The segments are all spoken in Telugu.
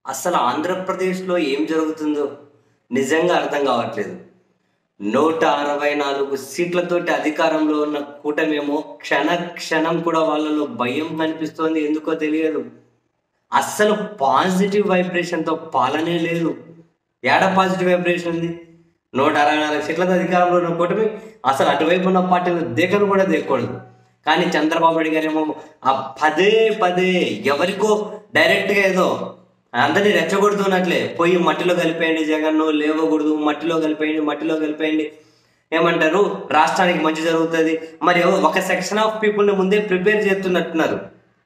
అసలు ఆంధ్రప్రదేశ్‌లో ఏం జరుగుతుందో నిజంగా అర్థం కావట్లేదు. 164 సీట్లతోటి అధికారంలో ఉన్న కూటమేమో క్షణ క్షణం కూడా వాళ్ళలో భయం కనిపిస్తోంది. ఎందుకో తెలియదు. అస్సలు పాజిటివ్ వైబ్రేషన్‌తో పాలనే లేదు. ఏడ పాజిటివ్ వైబ్రేషన్ ఉంది? 164 సీట్లతో అధికారంలో ఉన్న కూటమి అసలు అటువైపు ఉన్న పార్టీలు దేకను కూడా దేకూడదు. కానీ చంద్రబాబు నాయుడు గారేమో పదే పదే ఎవరికో డైరెక్ట్‌గా ఏదో అందరినీ రెచ్చగొడుతున్నట్లే పోయి మట్టిలో కలిపేయండి జగన్ను, లేవకూడదు, మట్టిలో కలిపేయండి, మట్టిలో కలిపేయండి. ఏమంటారు, రాష్ట్రానికి మంచి జరుగుతుంది. మరి ఒక సెక్షన్ ఆఫ్ పీపుల్ని ముందే ప్రిపేర్ చేస్తున్నట్టున్నారు.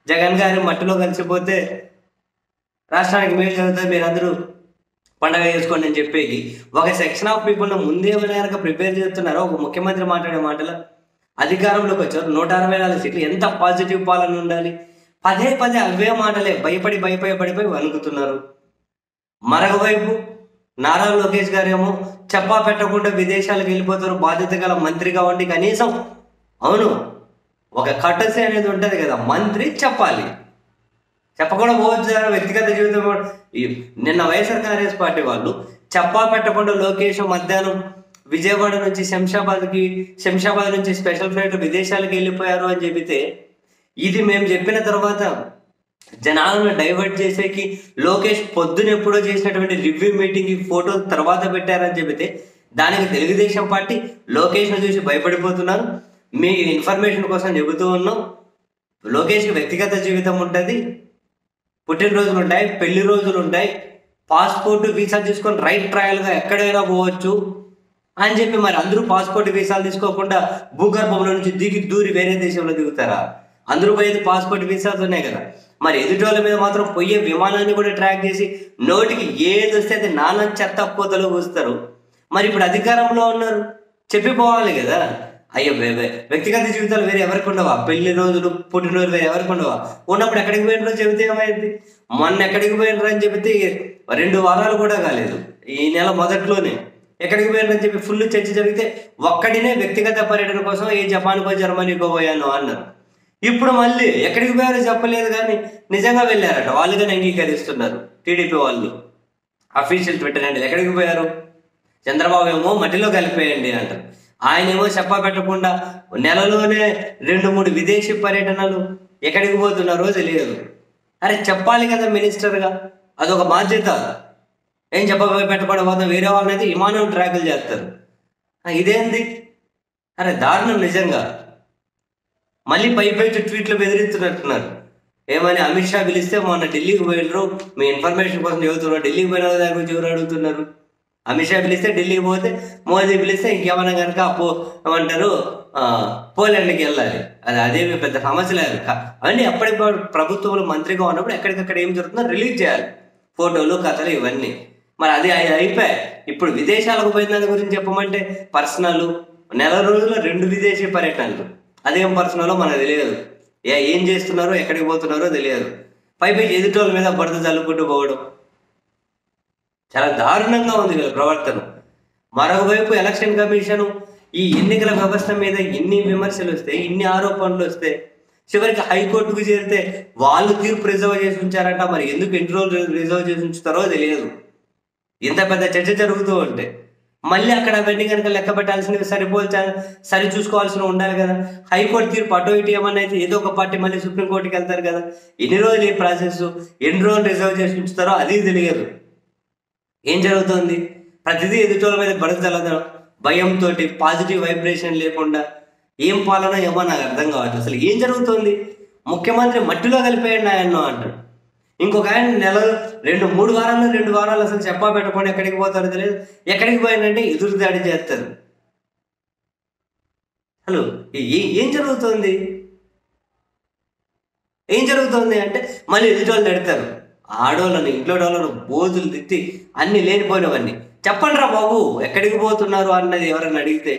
జగన్ గారి మట్టిలో కలిసిపోతే రాష్ట్రానికి మేలు జరుగుతుంది, మీరందరూ పండగ చేసుకోండి అని చెప్పేసి ఒక సెక్షన్ ఆఫ్ పీపుల్ని ముందే కనుక ప్రిపేర్ చేస్తున్నారో ఒక ముఖ్యమంత్రి మాట్లాడే మాటలు అధికారంలోకి వచ్చారు. 164 సీట్లు, ఎంత పాజిటివ్ పాలన ఉండాలి? పదే పదే అవే మాటలే భయపడి వణుకుతున్నారు. మరొకవైపు నారా లోకేష్ గారేమో చెప్పా పెట్టకుండా విదేశాలకు వెళ్ళిపోతారు, బాధ్యత గల మంత్రిగా ఉండి కనీసం అవును ఒక కట్టసి అనేది ఉంటుంది కదా, మంత్రి చెప్పాలి, చెప్పకుండా పోవచ్చు. వ్యక్తిగత జీవితం నిన్న వైఎస్ఆర్ కాంగ్రెస్ పార్టీ వాళ్ళు చెప్పా పెట్టకుండా లోకేష్ మధ్యాహ్నం విజయవాడ నుంచి శంషాబాద్ నుంచి స్పెషల్ ఫ్లైట్ విదేశాలకు వెళ్ళిపోయారు అని చెబితే, ఇది మేము చెప్పిన తర్వాత జనాలను డైవర్ట్ చేసేకి లోకేష్ పొద్దున ఎప్పుడో చేసినటువంటి రివ్యూ మీటింగ్ ఫోటో తర్వాత పెట్టారని చెబితే, దానికి తెలుగుదేశం పార్టీ లోకేష్ను చూసి భయపడిపోతున్నారు. మీ ఇన్ఫర్మేషన్ కోసం చెబుతూ ఉన్నాం, లోకేష్కి వ్యక్తిగత జీవితం ఉంటుంది, పుట్టినరోజులు ఉంటాయి, పెళ్లి రోజులు ఉంటాయి, పాస్పోర్ట్ వీసా తీసుకొని రైట్ ట్రయల్గా ఎక్కడైనా పోవచ్చు అని చెప్పి, మరి అందరూ పాస్పోర్ట్ వీసాలు తీసుకోకుండా భూగర్భంలో నుంచి దూరి వేరే దేశంలో దిగుతారా? అందరూ పోయేది పాస్పోర్ట్ వీసాలు ఉన్నాయి కదా. మరి ఎదుటోళ్ళ మీద మాత్రం పోయే విమానాన్ని కూడా ట్రాక్ చేసి నోటికి ఏది వస్తే అది నానా చెత్త పోతలు కూస్తారు. మరి ఇప్పుడు అధికారంలో ఉన్నారు, చెప్పిపోవాలి కదా. అయ్యో వ్యక్తిగత జీవితాలు వేరే ఎవరికి ఉండవా? పెళ్లి రోజులు, పుట్టినరోజులు వేరే ఎవరికి ఉండవా? ఉన్నప్పుడు ఎక్కడికి పోయినరో చెబితే ఏమైంది? మొన్న ఎక్కడికి పోయినరు అని చెబితే 2 వారాలు కూడా కాలేదు, ఈ నెల మొదట్లోనే ఎక్కడికి పోయినరని చెప్పి ఫుల్ చర్చ జరిగితే ఒక్కడినే వ్యక్తిగత పర్యటన కోసం ఏ జపాన్కో జర్మనీకో పోయాను అన్నారు. ఇప్పుడు మళ్ళీ ఎక్కడికి పోయారో చెప్పలేదు, కానీ నిజంగా వెళ్ళారట. వాళ్ళుగానే అంగీకరిస్తున్నారు టీడీపీ వాళ్ళు. అఫీషియల్ ట్విట్టర్ హ్యాండిల్ ఎక్కడికి పోయారు? చంద్రబాబు ఏమో మట్టిలో కలిపేయండి అంటారు, ఆయనేమో చెప్పా పెట్టకుండా నెలలోనే 2-3 విదేశీ పర్యటనలు. ఎక్కడికి పోతున్నారో తెలియదు. అరే చెప్పాలి కదా మినిస్టర్గా, అదొక బాధ్యత. ఏం పెట్టకుండా పోతాం, వేరే వాళ్ళనైతే విమానం ట్రాకులు చేస్తారు. ఇదేంది? అరే దారుణం నిజంగా. మళ్ళీ పై ట్వీట్లు బెదిరిస్తున్నట్టున్నారు. ఏమని అమిత్ షా పిలిస్తే మొన్న ఢిల్లీకి పోయినరు, మీ ఇన్ఫర్మేషన్ కోసం చెబుతున్నారు, ఢిల్లీకి పోయిన దాని గురించి ఎవరు అడుగుతున్నారు? అమిత్ షా పిలిస్తే ఢిల్లీకి పోతే, మోదీ పిలిస్తే ఇంకేమైనా కనుక ఏమంటారు పోలాండ్కి వెళ్ళాలి. అదేమి పెద్ద సమస్య లేదు. అవన్నీ ఎప్పటికప్పుడు ప్రభుత్వంలో మంత్రిగా ఉన్నప్పుడు ఎక్కడికక్కడ ఏం జరుగుతుందో రిలీజ్ చేయాలి, ఫోటోలు, కథలు ఇవన్నీ. మరి అది అయిపోయాయి. ఇప్పుడు విదేశాలకు పోయిన దాని గురించి చెప్పమంటే పర్సనల్ నెల రోజుల్లో 2 విదేశీ పర్యటనలు. అదేం పర్సనలో మనకు తెలియదు, ఏం చేస్తున్నారో ఎక్కడికి పోతున్నారో తెలియదు. పై ఎదుటోళ్ళ మీద బురద చల్లుకుంటూ పోవడం చాలా దారుణంగా ఉంది వీళ్ళ ప్రవర్తన. మరొకవైపు ఎలక్షన్ కమిషన్ ఈ ఎన్నికల వ్యవస్థ మీద ఇన్ని విమర్శలు వస్తే, ఇన్ని ఆరోపణలు వస్తే, చివరికి హైకోర్టుకు చేరితే వాళ్ళు తీర్పు రిజర్వ్ చేసి ఉంచారంట. మరి ఎందుకు ఎన్ని రోజులు రిజర్వ్ చేసి ఉంచుతారో తెలియదు. ఇంత పెద్ద చర్చ జరుగుతూ ఉంటే మళ్ళీ అక్కడ అవన్నీ కనుక లెక్క పెట్టాల్సినవి సరి చూసుకోవాల్సిన ఉండాలి కదా. హైకోర్టు తీర్పు అటో ఇటు ఏమన్నా అయితే ఏదో ఒక పార్టీ మళ్ళీ సుప్రీంకోర్టుకి వెళ్తారు కదా. ఎన్ని రోజులు ఈ ప్రాసెస్, ఎన్ని రోజులు రిజర్వ్ చేసి ఉంచుతారో అది తెలియదు. ఏం జరుగుతుంది? ప్రతిదీ ఎదుటోళ్ళ మీద బడుగు చల్లదడం, భయంతో, పాజిటివ్ వైబ్రేషన్ లేకుండా ఏం పాలన ఏమో నాకు అర్థం కావట్లేదు. అసలు ఏం జరుగుతుంది? ముఖ్యమంత్రి మట్టిలో కలిపేయండి ఆయన్నో అంటాడు, ఇంకొక ఆయన 2 వారాలు అసలు చెప్పా పెట్టకుండా ఎక్కడికి పోతారో తెలియదు. ఎక్కడికి పోయిందంటే ఎదురు దాడి చేస్తారు. హలో ఏం జరుగుతుంది? అంటే మళ్ళీ ఎదుటోళ్ళు తిడతారు. ఆడోళ్ళని, ఇంట్లో వాళ్ళను బోధులు తిట్టి అన్ని లేనిపోయినవన్నీ. చెప్పండి రా బాబు ఎక్కడికి పోతున్నారు అన్నది ఎవరైనా అడిగితే,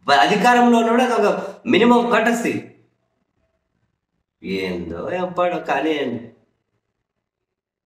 అధికారంలో ఉన్నప్పుడు అదొక మినిమం కటసి. ఏందో ఎప్పాడో కానీ